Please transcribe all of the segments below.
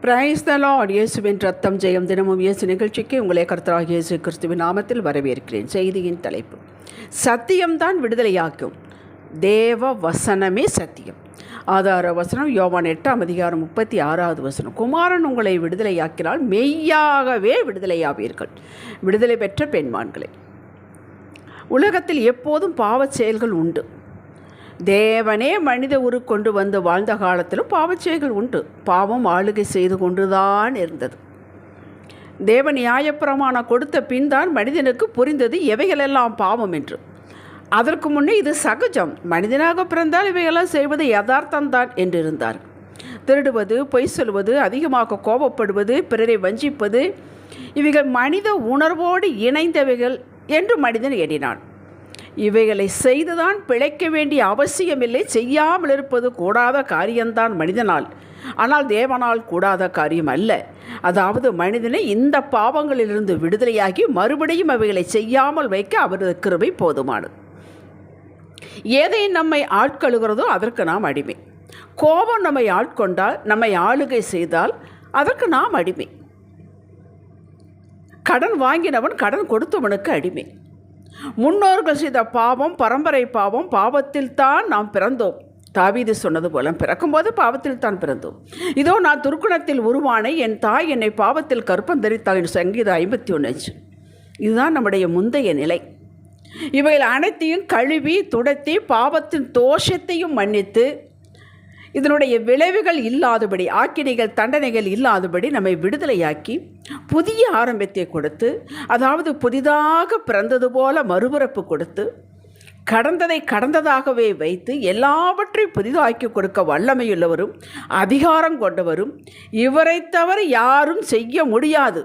Praise the Lord. இயேசுவின் ரத்தம் ஜெயம். தினமும் இயேசு நிகழ்ச்சிக்கு உங்களை கர்த்தராகிய இயேசு கிறிஸ்துவின் நாமத்தில் வரவேற்கிறேன். செய்தியின் தலைப்பு, சத்தியம்தான் விடுதலையாக்கும், தேவ வசனமே சத்தியம். ஆதார வசனம் யோவான் 8:36 குமாரன் உங்களை விடுதலையாக்கினால் மெய்யாகவே விடுதலையாவீர்கள். விடுதலை பெற்ற பெண்மான்களே, உலகத்தில் எப்போதும் பாவச் செயல்கள் உண்டு. தேவனே மனித கொண்டு வந்து வாழ்ந்த காலத்திலும் பாவச்செயல்கள் உண்டு. பாவம் ஆளுகை செய்து கொண்டுதான் இருந்தது. தேவன் நியாயப்பிரமாணம் கொடுத்த பின் தான் மனிதனுக்கு புரிந்தது எவைகளெல்லாம் பாவம் என்று. அதற்கு முன்னே இது சகஜம், மனிதனாக பிறந்தால் இவைகளெல்லாம் செய்வது யதார்த்தம்தான் என்றிருந்தார். திருடுவது, பொய் சொல்வது, அதிகமாக கோபப்படுவது, பிறரை வஞ்சிப்பது, இவைகள் மனித உணர்வோடு இணைந்தவைகள் என்று மனிதன் எண்ணினான். இவைகளை செய்துதான் பிழைக்க வேண்டிய அவசியமில்லை. செய்யாமல் இருப்பது கூடாத காரியம்தான் மனிதனால், ஆனால் தேவனால் கூடாத காரியம் அல்ல. அதாவது மனிதனை இந்த பாவங்களிலிருந்து விடுதலையாகி மறுபடியும் அவைகளை செய்யாமல் வைக்க அவரது கிருபை போதுமானது. எதை நம்மை ஆட்கொள்கிறதோ அதற்கு நாம் அடிமை. கோபம் நம்மை ஆட்கொண்டால், நம்மை ஆளுகை செய்தால் அதற்கு நாம் அடிமை. கடன் வாங்கினவன் கடன் கொடுத்தவனுக்கு அடிமை. முன்னோர்கள் செய்த பாவம் பரம்பரை பாவம், பாவத்தில் தான் நாம் பிறந்தோம். தாவீது சொன்னது போல, பிறக்கும்போது பாவத்தில் தான் பிறந்தோம். இதோ நான் துர்க்குணத்தில் உருவானேன், என் தாய் என்னை பாவத்தில் கற்பந்தரித்தாள் என்று சங்கீதம் 51. இதுதான் நம்முடைய முந்தைய நிலை. இவைகள் அனைத்தையும் கழுவி துடைத்தி பாவத்தின் தோஷத்தையும் மன்னித்து இதனுடைய விளைவுகள் இல்லாதபடி, ஆக்கினைகள் தண்டனைகள் இல்லாதபடி நம்மை விடுதலையாக்கி புதிய ஆரம்பத்தை கொடுத்து, அதாவது புதிதாக பிறந்தது போல மறுபிறப்பு கொடுத்து, கடந்ததை கடந்ததாகவே வைத்து எல்லாவற்றையும் புதிதாக்கி கொடுக்க வல்லமையுள்ளவரும் அதிகாரம் கொண்டவரும், இவரை தவிர யாரும் செய்ய முடியாது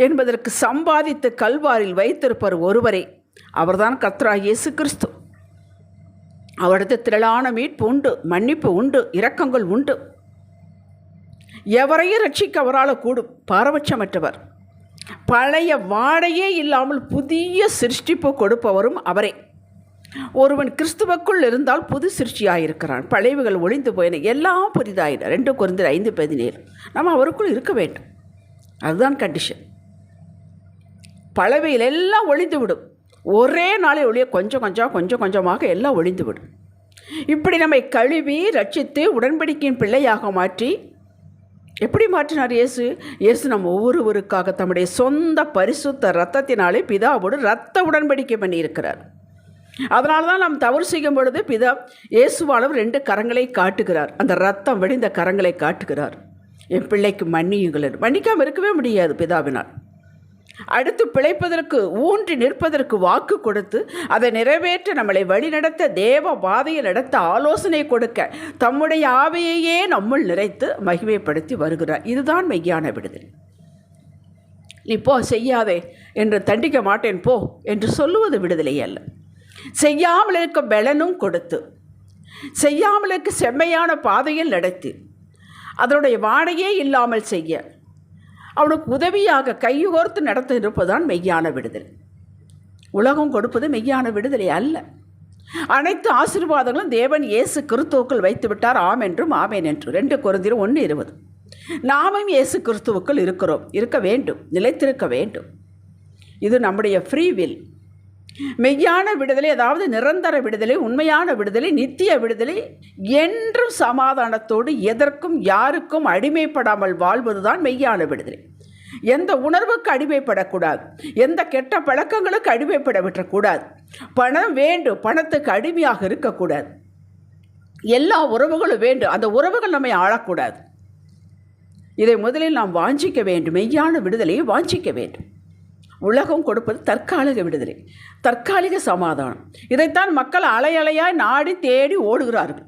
என்பதற்கு சம்பாதித்து கல்வாரில் வைத்திருப்பவர் ஒருவரே, அவர்தான் கர்த்தராகிய இயேசு கிறிஸ்து. அவரிடத்தில் திரளான மீட்பு உண்டு, மன்னிப்பு உண்டு, இரக்கங்கள் உண்டு. எவரையும் ரட்சிக்க அவரால் கூடும். பாரபட்சமற்றவர், பழைய வாடையே இல்லாமல் புதிய சிருஷ்டிப்பு கொடுப்பவரும் அவரே. ஒருவன் கிறிஸ்துவுக்குள் இருந்தால் புது சிருஷ்டியாயிருக்கிறான். பழையவைகள் ஒளிந்து போயின, எல்லாம் புதிதாயின. 2 கொரிந்தியர் 5:17. நம்ம அவருக்குள் இருக்க வேண்டும். அதுதான் கண்டிஷன். பழையவைகள் எல்லாம் ஒளிந்து விடும். ஒரே நாளை ஒளிய கொஞ்சம் கொஞ்சமாக எல்லாம் ஒளிந்துவிடும். இப்படி நம்மை கழுவி ரட்சித்து உடன்படிக்கையின் பிள்ளையாக மாற்றி, எப்படி மாற்றினார் இயேசு நம்ம ஒவ்வொருவருக்காக தம்முடைய சொந்த பரிசுத்த இரத்தத்தினாலே பிதாவோடு இரத்த உடன்படிக்கை பண்ணியிருக்கிறார். அதனால தான் நாம் தவறு செய்யும் பொழுது பிதா இயேசுவானவர் 2 கரங்களை காட்டுகிறார். அந்த இரத்தம் வெடிந்த கரங்களை காட்டுகிறார். என் பிள்ளைக்கு மன்னியுங்கள். மன்னிக்காமல் இருக்கவே முடியாது பிதாவினால். அடுத்து பிழைப்பதற்கு, ஊன்றி நிற்பதற்கு வாக்கு கொடுத்து அதை நிறைவேற்ற நம்மளை வழிநடத்த, தேவ பாதையில் நடத்த ஆலோசனை கொடுக்க தம்முடைய ஆவியையே நம்முள் நிறைத்து மகிமைப்படுத்தி வருகிறார். இதுதான் மெய்யான விடுதலை. நீ போ, செய்யாதே என்று தண்டிக்க மாட்டேன் போ என்று சொல்லுவது விடுதலை அல்ல. செய்யாமல் இருக்க பலனும் கொடுத்து, செய்யாமல் இருக்க செம்மையான பாதையில் நடத்தி, அதனுடைய வாடையே இல்லாமல் செய்ய அவனுக்கு உதவியாக கையோர்த்து நடத்த இருப்பதுதான் மெய்யான விடுதலை. உலகம் கொடுப்பது மெய்யான விடுதலை அல்ல. அனைத்து ஆசீர்வாதங்களும் தேவன் இயேசு கிறிஸ்துவுக்குள் வைத்து விட்டார். ஆம் என்றும் ஆமேன் என்று. 2 கொரிந்தியர் 1:20. நாமும் இயேசு கிறிஸ்துவுக்குள் இருக்கிறோம், இருக்க வேண்டும், நிலைத்திருக்க வேண்டும். இது நம்முடைய ஃப்ரீ வில். மெய்யான விடுதலை, அதாவது நிரந்தர விடுதலை, உண்மையான விடுதலை, நித்திய விடுதலை, என்றும் சமாதானத்தோடு எதற்கும் யாருக்கும் அடிமைப்படாமல் வாழ்வதுதான் மெய்யான விடுதலை. எந்த உணர்வுக்கு அடிமைப்படக்கூடாது, எந்த கெட்ட பழக்கங்களுக்கு அடிமைப்பட விட்டக்கூடாது. பணம் வேண்டும், பணத்துக்கு அடிமையாக இருக்கக்கூடாது. எல்லா உறவுகளும் வேண்டும், அந்த உறவுகள் நம்மை ஆளக்கூடாது. இதை முதலில் நாம் வாஞ்சிக்க வேண்டும். மெய்யான விடுதலையை வாஞ்சிக்க வேண்டும். உலகம் கொடுப்பது தற்காலிக விடுதலை, தற்காலிக சமாதானம். இதைத்தான் மக்கள் அலையாய் நாடி தேடி ஓடுகிறார்கள்.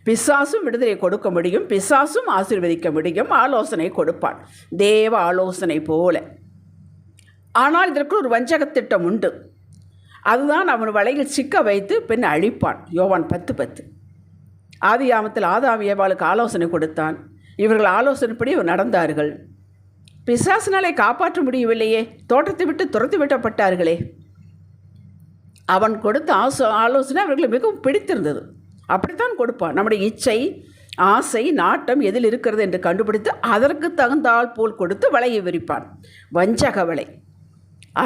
பிசாசும் விடுதலை கொடுக்க முடியும், பிசாசும் ஆசீர்வதிக்க முடியும், ஆலோசனை கொடுப்பான், தேவ ஆலோசனை போல. ஆனால் இதற்கு ஒரு வஞ்சகத்திட்டம் உண்டு. அதுதான் அவன் வலையில் சிக்க வைத்து பின் அழிப்பான். யோவான் 10:10. ஆதியாமத்தில் ஆதாம் ஏவாளுக்கு ஆலோசனை கொடுத்தான். இவர்கள் ஆலோசனைப்படி நடந்தார்கள். பிசாசினாலே காப்பாற்ற முடியவில்லையே, தோட்டத்தை விட்டு துரத்தி விட்டப்பட்டார்களே. அவன் கொடுத்த ஆலோசனை அவர்களை மிகவும் பிடித்திருந்தது. அப்படித்தான் கொடுப்பான். நம்முடைய இச்சை, ஆசை நாட்டம் எதில் இருக்கிறது என்று கண்டுபிடித்து அதற்கு தகுந்தால் போல் கொடுத்து வலையை விரிப்பான். வஞ்சக வலை,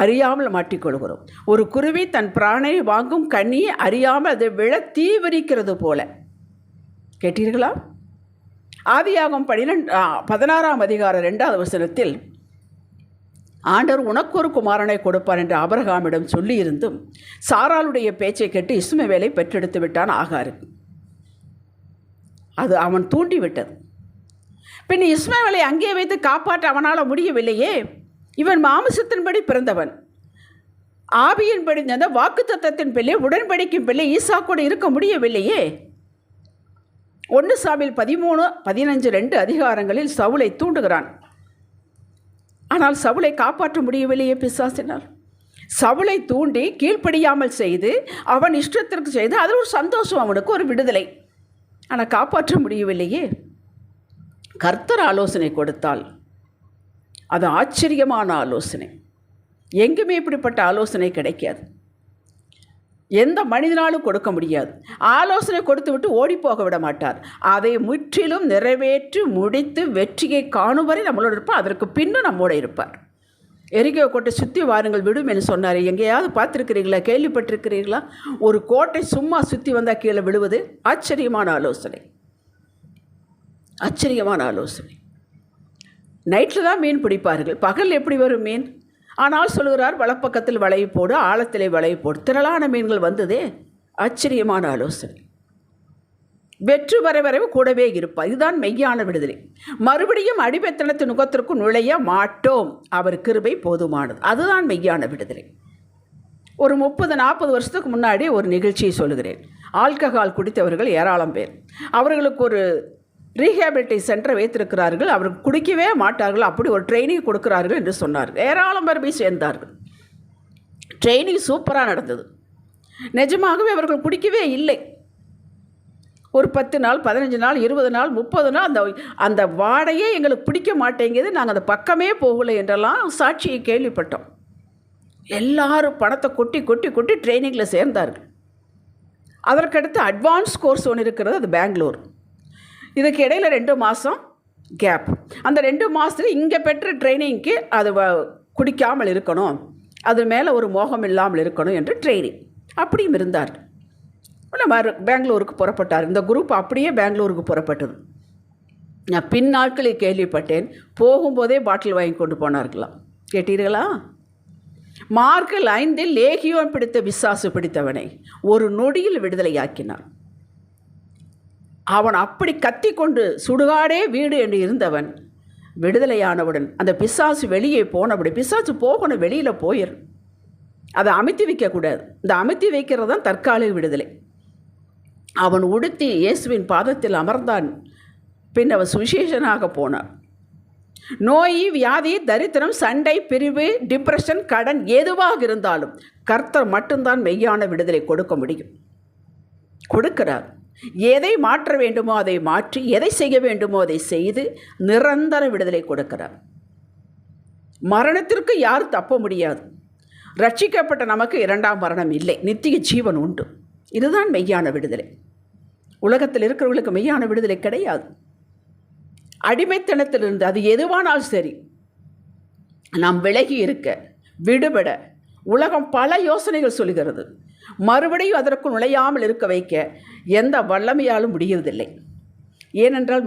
அறியாமல் மாட்டிக்கொள்கிறோம். ஒரு குருவி தன் பிராணனை வாங்கும் கண்ணியை அறியாமல் அதை விழ தீவிரிக்கிறது போல. கேட்டீர்களா? ஆதியாகமம் 16ஆம் அதிகாரம் 2வது வசனத்தில் ஆண்டவர் உனக்கு ஒரு குமாரனை கொடுப்பார் என்று ஆபிரகாமிடம் சொல்லியிருந்தும் சாராளுடைய பேச்சை கேட்டு இஸ்மவேலை பெற்றெடுத்து விட்டான் ஆகாருக்கு. அது அவன் தூண்டிவிட்டது. பின் இஸ்மவேலை அங்கே வைத்து காப்பாற்ற அவனால் முடியவில்லையே. இவன் மாமிசத்தின்படி பிறந்தவன், ஆவியின்படி அந்த வாக்குத்தத்தத்தின் பிள்ளை, உடன்படிக்கும் பிள்ளை ஈசாக்கோடு இருக்க முடியவில்லையே. 1 சாமுவேல் 13, 15, 2 அதிகாரங்களில் சவுலை தூண்டுகிறான். ஆனால் சவுலை காப்பாற்ற முடியவில்லையே பிசாசினால். சவுலை தூண்டி கீழ்ப்படியாமல் செய்து அவன் இஷ்டத்திற்கு செய்து அதில் ஒரு சந்தோஷம், அவனுக்கு ஒரு விடுதலை. ஆனால் காப்பாற்ற முடியவில்லையே. கர்த்தர் ஆலோசனை கொடுத்தால் அது ஆச்சரியமான ஆலோசனை. எங்குமே இப்படிப்பட்ட ஆலோசனை கிடைக்காது. எந்த மனிதனாலும் கொடுக்க முடியாது. ஆலோசனை கொடுத்து விட்டு ஓடி போக விட மாட்டார். அதை முற்றிலும் நிறைவேற்றி முடித்து வெற்றியை காணும் வரை நம்மளோட இருப்பார். அதற்கு பின்னும் நம்மோட இருப்பார். எரிகோ கோட்டை சுற்றி வாருங்கள் விடும் என்று சொன்னார். எங்கேயாவது பார்த்துருக்கிறீங்களா, கேள்விப்பட்டிருக்கிறீர்களா? ஒரு கோட்டை சும்மா சுற்றி வந்தால் கீழே விழுவது. ஆச்சரியமான ஆலோசனை, ஆச்சரியமான ஆலோசனை. நைட்டில் தான் மீன் பிடிப்பார்கள், பகல் எப்படி வரும் மீன்? ஆனால் சொல்கிறார், வலப்பக்கத்தில் வளைவு போடு, ஆழத்திலே வளைவு போடு. திரளான மீன்கள் வந்ததே. ஆச்சரியமான ஆலோசனை. வெற்று வரவரவு கூடவே இருப்பார். இதுதான் மெய்யான விடுதலை. மறுபடியும் அடிமைத்தனத்தின் நுகத்திற்கு நுழைய மாட்டோம். அவர் கிருபை போதுமானது. அதுதான் மெய்யான விடுதலை. ஒரு 30-40 வருஷத்துக்கு முன்னாடி ஒரு நிகழ்ச்சியை சொல்லுகிறேன். ஆல்கஹால் குடித்தவர்கள் ஏராளம் பேர். அவர்களுக்கு ஒரு ரீஹேபிலிட்டேஷன் சென்டரை வைத்திருக்கிறார்கள். அவர்கள் குடிக்கவே மாட்டார்கள். அப்படி ஒரு ட்ரைனிங் கொடுக்கிறார்கள் என்று சொன்னார்கள். ஏராளம் பேர் போய் சேர்ந்தார்கள். ட்ரைனிங் சூப்பராக நடந்தது. நிஜமாகவே அவர்கள் குடிக்கவே இல்லை. ஒரு 10 நாள், 15 நாள், 20 நாள், 30 நாள் அந்த வாடையே எங்களுக்கு பிடிக்க மாட்டேங்குது, நாங்கள் அந்த பக்கமே போகலை என்றெல்லாம் சாட்சியை கேள்விப்பட்டோம். எல்லாரும் பணத்தை கொட்டி கொட்டி கொட்டி ட்ரைனிங்கில் சேர்ந்தார்கள். அதற்கடுத்து அட்வான்ஸ் கோர்ஸ் ஒன்று இருக்கிறது, அது பெங்களூர். இதுக்கு இடையில் 2 மாதம் கேப். அந்த 2 மாதத்தில் இங்கே பெற்ற ட்ரைனிங்க்கு அது குடிக்காமல் இருக்கணும், அது மேலே ஒரு மோகம் இல்லாமல் இருக்கணும் என்று ட்ரைனிங். அப்படியும் இருந்தார். பெங்களூருக்கு புறப்பட்டார். இந்த குரூப் அப்படியே பெங்களூருக்கு புறப்பட்டது. நான் பின் நாட்களில் கேள்விப்பட்டேன், போகும்போதே பாட்டில் வாங்கி கொண்டு போனார்களாம். கேட்டீர்களா? மார்க் 5 லேகியோன் பிடித்த பிசாசு பிடித்தவனை ஒரு நொடியில் விடுதலையாக்கினான். அவன் அப்படி கத்தி கொண்டு சுடுகாடே வீடு என்று இருந்தவன் விடுதலையானவுடன் அந்த பிசாசு வெளியே போனபடி, பிசாசு போகணும், வெளியில் போயிடும். அதை அமுத்தி வைக்கக்கூடாது. இந்த அமுத்தி வைக்கிறது தான் தற்காலிக விடுதலை. அவன் உடுத்தி இயேசுவின் பாதத்தில் அமர்ந்தான். பின் அவன் சுவிசேஷனாக போனான். நோய், வியாதி, தரித்திரம், சண்டை, பிரிவு, டிப்ரெஷன், கடன் எதுவாக இருந்தாலும் கர்த்தர் மட்டும்தான் மெய்யான விடுதலை கொடுக்க முடியும். கொடுக்கிறார். எதை மாற்ற வேண்டுமோ அதை மாற்றி, எதை செய்ய வேண்டுமோ அதை செய்து நிரந்தர விடுதலை கொடுக்கிறார். மரணத்திற்கு யாரும் தப்ப முடியாது. ரட்சிக்கப்பட்ட நமக்கு 2ஆம் மரணம் இல்லை, நித்திய ஜீவன் உண்டு. இதுதான் மெய்யான விடுதலை. உலகத்தில் இருக்கிறவர்களுக்கு மெய்யான விடுதலை கிடையாது. அடிமைத்தனத்திலிருந்து அது எதுவானாலும் சரி நாம் விலகி இருக்க, விடுபட உலகம் பல யோசனைகள் சொல்கிறது. மறுபடியும் அதற்குள் நுழையாமல் இருக்க வைக்க எந்த வல்லமையாலும் முடியவதில்லை. ஏனென்றால்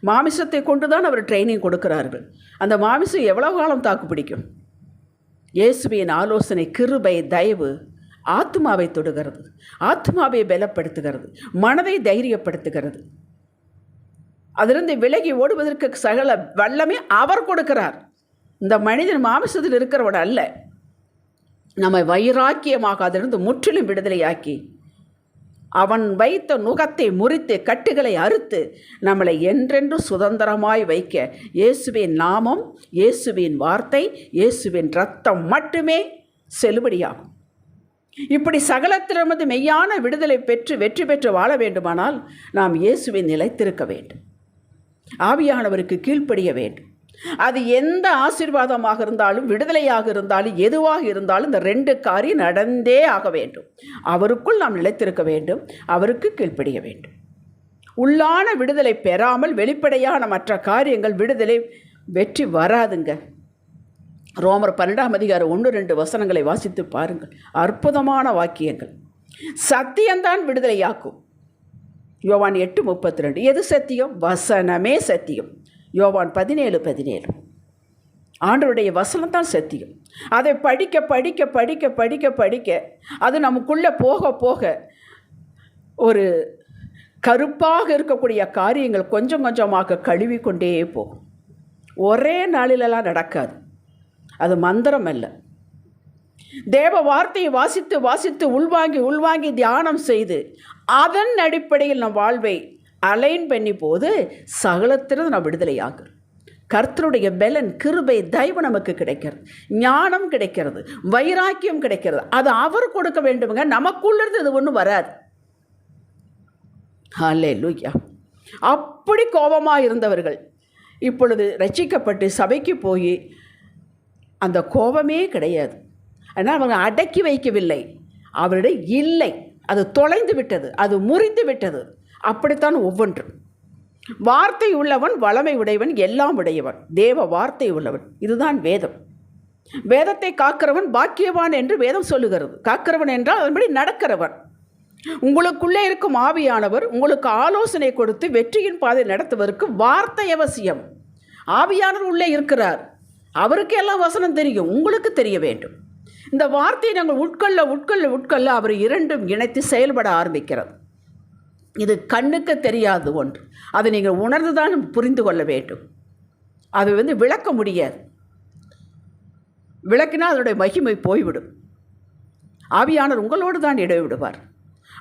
மாமிசத்தை கொண்டு தான் அவர் ட்ரைனிங் கொடுக்கிறார்கள். அந்த மாமிசம் எவ்வளவு காலம் தாக்கு பிடிக்கும்? இயேசுவின் ஆலோசனை, கிருபை, தயவு ஆத்மாவை தொடுகிறது, ஆத்மாவை பலப்படுத்துகிறது, மனதை தைரியப்படுத்துகிறது. அதிலிருந்து விலகி ஓடுவதற்கு சகல வல்லமே அவர் கொடுக்கிறார். இந்த மனிதன் மாமிசத்தில் இருக்கிறவன் அல்ல. நம்மை வைராக்கியமாக அதிலிருந்து முற்றிலும் விடுதலையாக்கி அவன் வைத்த நுகத்தை முறித்து கட்டுகளை அறுத்து நம்மளை என்றென்று சுதந்திரமாய் வைக்க இயேசுவின் நாமம், இயேசுவின் வார்த்தை, இயேசுவின் இரத்தம் மட்டுமே செல்லுபடியாகும். இப்படி சகலத்திலிருந்து மெய்யான விடுதலை பெற்று வெற்றி பெற்று வாழ வேண்டுமானால் நாம் இயேசுவின் நிலைத்திருக்க வேண்டும். ஆவியானவருக்கு கீழ்ப்படிய வேண்டும். அது எந்த ஆசீர்வாதமாக இருந்தாலும், விடுதலையாக இருந்தாலும், எதுவாக இருந்தாலும் இந்த 2 காரியம் நடந்தே ஆக வேண்டும். அவருக்குள் நாம் நிலைத்திருக்க வேண்டும், அவருக்கு கீழ்ப்படிய வேண்டும். உள்ளான விடுதலை பெறாமல் வெளிப்படையான மற்ற காரியங்கள் விடுதலை வெற்றி வராதுங்க. ரோமர் 12ஆம் அதிகாரம் 1-2 வசனங்களை வாசித்து பாருங்கள். அற்புதமான வாக்கியங்கள். சத்தியம்தான் விடுதலையாக்கும். யோவான் 8:32. எது சத்தியம்? வசனமே சத்தியம். யோவான் 17:17. ஆண்டவருடைய வசனம்தான் சத்தியம். அதை படிக்க படிக்க படிக்க படிக்க படிக்க அது நமக்குள்ளே போக போக ஒரு கருப்பாக இருக்கக்கூடிய காரியங்கள் கொஞ்சம் கொஞ்சமாக கழுவி கொண்டே போகும். ஒரே நாளிலெல்லாம் நடக்காது. அது மந்திரம் அல்ல. தேவ வார்த்தையை வாசித்து வாசித்து உள்வாங்கி உள்வாங்கி தியானம் செய்து அதன் அடிப்படையில் நம் வாழ்வை அலைன் பண்ணி போது சகலத்திலிருந்து நாம் விடுதலை ஆகிறோம். கர்த்தருடைய பெலன், கிருபை, தயவு நமக்கு கிடைக்கிறது. ஞானம் கிடைக்கிறது, வைராக்கியம் கிடைக்கிறது. அது அவர் கொடுக்க வேண்டுமுங்க. நமக்குள்ளிருந்து இது ஒன்றும் வராது. ஹல்லேலூயா. அப்படி கோபமாக இருந்தவர்கள் இப்பொழுது ரட்சிக்கப்பட்டு சபைக்கு போய் அந்த கோபமே கிடையாது. ஆனால் அவங்க அடக்கி வைக்கவில்லை. அவரிடம் இல்லை, அது தொலைந்து விட்டது, அது முறிந்து விட்டது. அப்படித்தான் ஒவ்வொன்றும். வார்த்தை உள்ளவன் வளமை உடையவன், எல்லாம் உடையவன். தேவ வார்த்தை உள்ளவன். இதுதான் வேதம். வேதத்தை காக்கிறவன் பாக்கியவான் என்று வேதம் சொல்லுகிறது. காக்கிறவன் என்றால் அதன்படி நடக்கிறவன். உங்களுக்குள்ளே இருக்கும் ஆவியானவர் உங்களுக்கு ஆலோசனை கொடுத்து வெற்றியின் பாதை நடத்துவதற்கு வார்த்தை அவசியம். ஆவியானவர் உள்ளே இருக்கிறார். அவருக்கு எல்லாம் வசனம் தெரியும், உங்களுக்கு தெரிய வேண்டும். இந்த வார்த்தையை நாங்கள் உட்கொள்ள உட்கொள்ள உட்கொள்ள அவர் இரண்டும் இணைத்து செயல்பட ஆரம்பிக்கிறது. இது கண்ணுக்கு தெரியாத ஒன்று. அதை நீங்கள் உணர்ந்து தான் புரிந்து கொள்ள வேண்டும். அது விளக்க முடியாது. விளக்கினால் அதனுடைய மகிமை போய்விடும். ஆவியானவர் உங்களோடு தான் இடைவிடுவார்.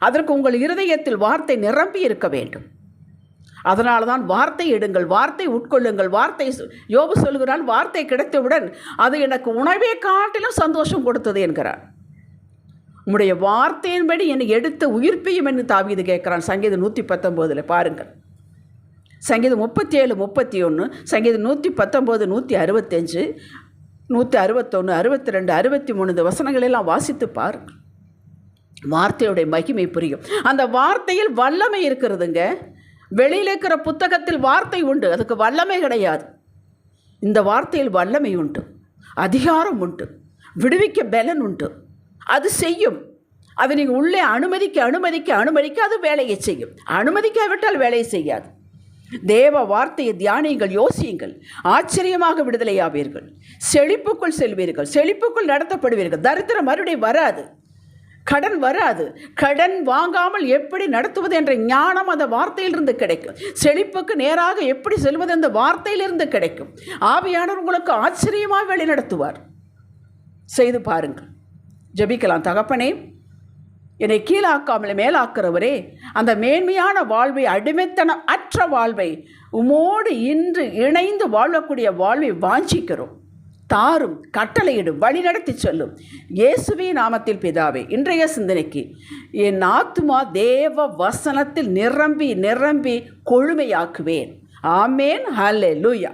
அதற்கு உங்கள் இருதயத்தில் வார்த்தை நிரம்பி இருக்க வேண்டும். அதனால தான் வார்த்தை எடுங்கள், வார்த்தை உட்கொள்ளுங்கள். வார்த்தை யோபு சொல்கிறான், வார்த்தை கிடைத்தவுடன் அது எனக்கு உணவே காட்டிலும் சந்தோஷம் கொடுத்தது என்கிறார். உம்முடைய வார்த்தையின்படி என்னை எடுத்து உயிர்ப்பையும் என்று தாவீது கேட்குறான். சங்கீதம் 119 பாருங்கள். சங்கீதம் 37, 31, சங்கீதம் 119, 165, 161, 62, 63 இந்த வசனங்களெல்லாம் வாசித்து பாருங்கள். வார்த்தையுடைய மகிமை புரியும். அந்த வார்த்தையில் வல்லமை இருக்கிறதுங்க. வெளியில் இருக்கிற புத்தகத்தில் வார்த்தை உண்டு, அதுக்கு வல்லமை கிடையாது. இந்த வார்த்தையில் வல்லமை உண்டு, அதிகாரம் உண்டு, விடுவிக்க பலன் உண்டு. அது செய்யும். அதை நீங்கள் உள்ளே அனுமதிக்க அனுமதிக்க அனுமதிக்க அது வேலையை செய்யும். அனுமதிக்காவிட்டால் வேலையை செய்யாது. தேவ வார்த்தையை தியானியுங்கள், யோசியுங்கள். ஆச்சரியமாக விடுதலையாவீர்கள். செழிப்புக்குள் செல்வீர்கள், செழிப்புக்குள் நடத்தப்படுவீர்கள். தரித்திரம் மறுபடியும் வராது, கடன் வராது. கடன் வாங்காமல் எப்படி நடத்துவது என்ற ஞானம் அந்த வார்த்தையிலிருந்து கிடைக்கும். செழிப்புக்கு நேராக எப்படி செல்வது அந்த வார்த்தையிலிருந்து கிடைக்கும். ஆவியானவர் உங்களுக்கு ஆச்சரியமாக வழி நடத்துவார். செய்து பாருங்கள். ஜெபிக்கலாம். தகப்பனே, என்னை கீழாக்காமல் மேலாக்கிறவரே, அந்த மேன்மையான வாழ்வை, அடிமைத்தனம் அற்ற வாழ்வை, உமோடு இன்று இணைந்து வாழக்கூடிய வாழ்வை வாஞ்சிக்கிறோம். தாரும், கட்டளையிடும், வழிநடத்தி சொல்லும். இயேசுவின் நாமத்தில் பிதாவே. இன்றைய சிந்தனைக்கு என் ஆத்துமா தேவ வசனத்தில் நிரம்பி நிரம்பி கொழுமையாக்குவேன். ஆமேன். ஹல்லேலூயா.